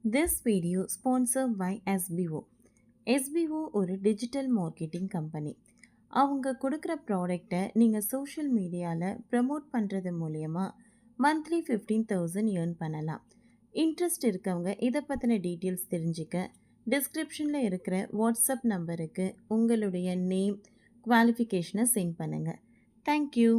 This video sponsored by SBO. SBO ஒரு digital marketing company. அவங்க கொடுக்குற ப்ராடக்டை நீங்கள் சோஷியல் மீடியாவில் ப்ரமோட் பண்ணுறது மூலயமா மந்த்லி 15,000 ஏர்ன் பண்ணலாம். இன்ட்ரெஸ்ட் இருக்கவங்க இதை பற்றின டீட்டெயில்ஸ் தெரிஞ்சுக்க டிஸ்கிரிப்ஷனில் இருக்கிற வாட்ஸ்அப் நம்பருக்கு உங்களுடைய நேம் குவாலிஃபிகேஷனை சென்ட் பண்ணுங்கள். தேங்க்யூ.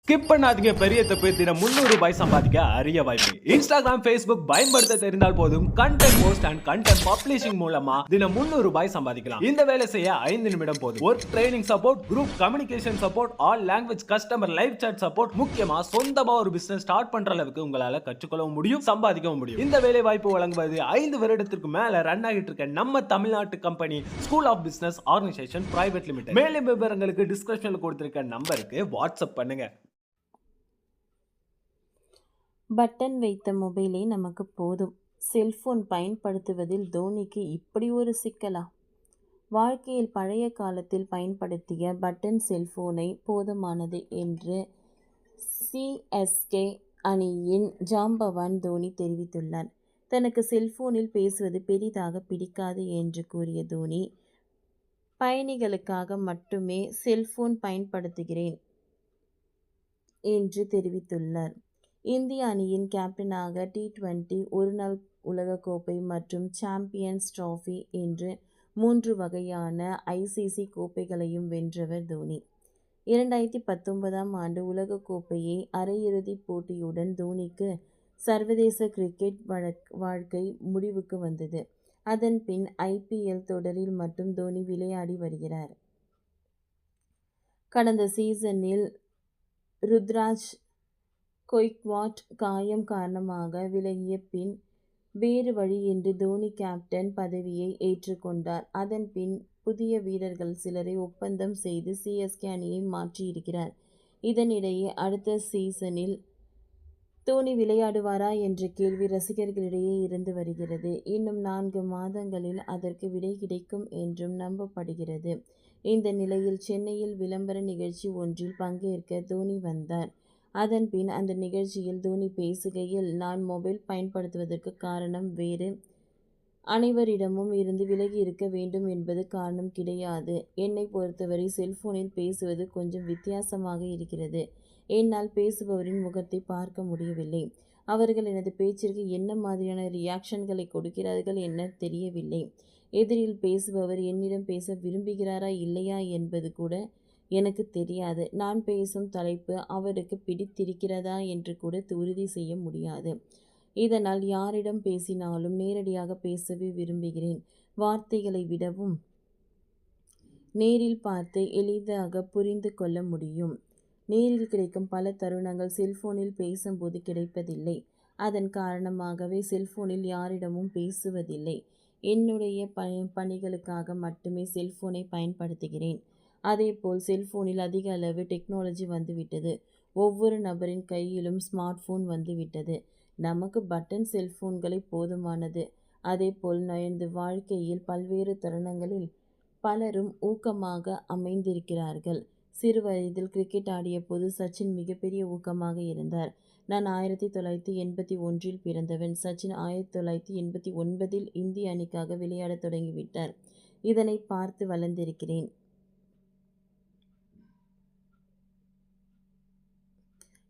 ஸ்கிப் பண்ணாதீங்க, பெரிய தப்பு. தினம் 300 ரூபாய் சம்பாதிக்க அரிய வாய்ப்பு. இன்ஸ்டாகிராம், ஃபேஸ்புக் பயன்படுத்த தெரிந்தால் போதும். Content post and content publishing மூலமா தினம் 300 ரூபாய் சம்பாதிக்கலாம். இந்த வேலை செய்ய 5 நிமிடம் போதும். Work training support, group communication support, all language customer live chat support, முக்கியமா சொந்தமா ஒரு பிசினஸ் ஸ்டார்ட் பண்ற அளவுக்கு உங்களால கற்றுக்கொள்ளவும் முடியும், சம்பாதிக்கவும் முடியும். இந்த வேலை வாய்ப்பு வழங்குவது 5 வருடத்திற்கு மேல ரன் ஆகிட்டு இருக்க நம்ம தமிழ்நாட்டு company school of business organisation private limited. மேலும் விவரங்களுக்கு டிஸ்கிரிப்ஷன்ல கொடுத்திருக்க நம்பருக்கு வாட்ஸ்அப் பண்ணுங்க. பட்டன் வைத்த மொபைலே நமக்கு போதும். செல்போன் பயன்படுத்துவதில் தோனிக்கு இப்படி ஒரு சிக்கலா? வாழ்க்கையில் பழைய காலத்தில் பயன்படுத்திய பட்டன் செல்போனை போதுமானது என்று சிஎஸ்கே அணியின் ஜாம்பவான் தோனி தெரிவித்துள்ளார். தனக்கு செல்போனில் பேசுவது பெரிதாக பிடிக்காது என்று கூறிய தோனி, பயணிகளுக்காக மட்டுமே செல்போன் பயன்படுத்துகிறேன் என்று தெரிவித்துள்ளார். இந்திய அணியின் கேப்டனாக T20 ஒருநாள் உலகக்கோப்பை மற்றும் சாம்பியன்ஸ் டிராஃபி என்று 3 வகையான ICC கோப்பைகளையும் வென்றவர் தோனி. 2019ஆம் ஆண்டு உலகக்கோப்பையை அரையிறுதிப் போட்டியுடன் தோனிக்கு சர்வதேச கிரிக்கெட் வாழ்க்கை முடிவுக்கு வந்தது. அதன் பின் IPL தொடரில் மட்டும் தோனி விளையாடி வருகிறார். கடந்த சீசனில் ருத்ராஜ் கொய்க்வாட் காயம் காரணமாக விலகிய பின் வேறு வழியின்றி தோனி கேப்டன் பதவியை ஏற்றுக்கொண்டார். அதன் பின் புதிய வீரர்கள் சிலரை ஒப்பந்தம் செய்து CSK அணியை மாற்றியிருக்கிறார். இதனிடையே அடுத்த சீசனில் தோனி விளையாடுவாரா என்ற கேள்வி ரசிகர்களிடையே இருந்து வருகிறது. இன்னும் 4 மாதங்களில் அதற்கு விடை கிடைக்கும் என்றும் நம்பப்படுகிறது. இந்த நிலையில் சென்னையில் விளம்பர நிகழ்ச்சி ஒன்றில் பங்கேற்க தோனி வந்தார். அதன் பின் அந்த நிகழ்ச்சியில் தோனி பேசுகையில், நான் மொபைல் பயன்படுத்துவதற்கு காரணம் வேறு அனைவரிடமும் இருந்து விலகி இருக்க வேண்டும் என்பது காரணம் கிடையாது. என்னை பொறுத்தவரை செல்போனில் பேசுவது கொஞ்சம் வித்தியாசமாக இருக்கிறது. என்னால் பேசுபவரின் முகத்தை பார்க்க முடியவில்லை. அவர்கள் எனது பேச்சிற்கு என்ன மாதிரியான ரியாக்ஷன்களை கொடுக்கிறார்கள் என தெரியவில்லை. எதிரில் பேசுபவர் என்னிடம் பேச விரும்புகிறாரா இல்லையா என்பது கூட எனக்கு தெரியாது. நான் பேசும் தலைப்பு அவருக்கு பிடித்திருக்கிறதா என்று கூட உறுதி செய்ய முடியாது. இதனால் யாரிடம் பேசினாலும் நேரடியாக பேசவே விரும்புகிறேன். வார்த்தைகளை விடவும் நேரில் பார்த்து எளிதாக புரிந்து கொள்ள முடியும். நேரில் கிடைக்கும் பல தருணங்கள் செல்போனில் பேசும்போது கிடைப்பதில்லை. அதன் காரணமாகவே செல்போனில் யாரிடமும் பேசுவதில்லை. என்னுடைய பணிகளுக்காக மட்டுமே செல்போனை பயன்படுத்துகிறேன். அதேபோல் செல்போனில் அதிக அளவு டெக்னாலஜி வந்துவிட்டது. ஒவ்வொரு நபரின் கையிலும் ஸ்மார்ட் போன் வந்துவிட்டது. நமக்கு பட்டன் செல்போன்களை போதுமானது. அதேபோல் எனது வாழ்க்கையில் பல்வேறு தருணங்களில் பலரும் ஊக்கமாக அமைந்திருக்கிறார்கள். சிறு வயதில் கிரிக்கெட் ஆடிய போது சச்சின் மிகப்பெரிய ஊக்கமாக இருந்தார். நான் 1981இல் பிறந்தவன். சச்சின் 1989இல் இந்திய அணிக்காக விளையாட தொடங்கிவிட்டார். இதனை பார்த்து வளர்ந்திருக்கிறேன்.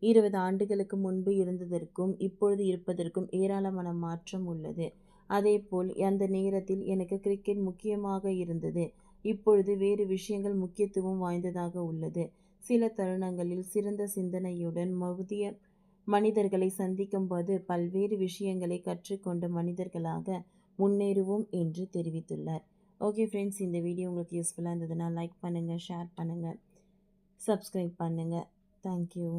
20 ஆண்டுகளுக்கு முன்பு இருந்ததற்கும் இப்பொழுது இருப்பதற்கும் ஏராளமான மாற்றம் உள்ளது. அதேபோல் அந்த நேரத்தில் எனக்கு கிரிக்கெட் முக்கியமாக இருந்தது. இப்பொழுது வேறு விஷயங்கள் முக்கியத்துவம் வாய்ந்ததாக உள்ளது. சில தருணங்களில் சிறந்த சிந்தனையுடன் புதிய மனிதர்களை சந்திக்கும்போது பல்வேறு விஷயங்களை கற்றுக்கொண்ட மனிதர்களாக முன்னேறுவோம் என்று தெரிவித்துள்ளார். ஓகே ஃப்ரெண்ட்ஸ், இந்த வீடியோ உங்களுக்கு யூஸ்ஃபுல்லாக இருந்ததுன்னா லைக் பண்ணுங்கள், ஷேர் பண்ணுங்கள், சப்ஸ்கிரைப் பண்ணுங்கள். தேங்க்யூ.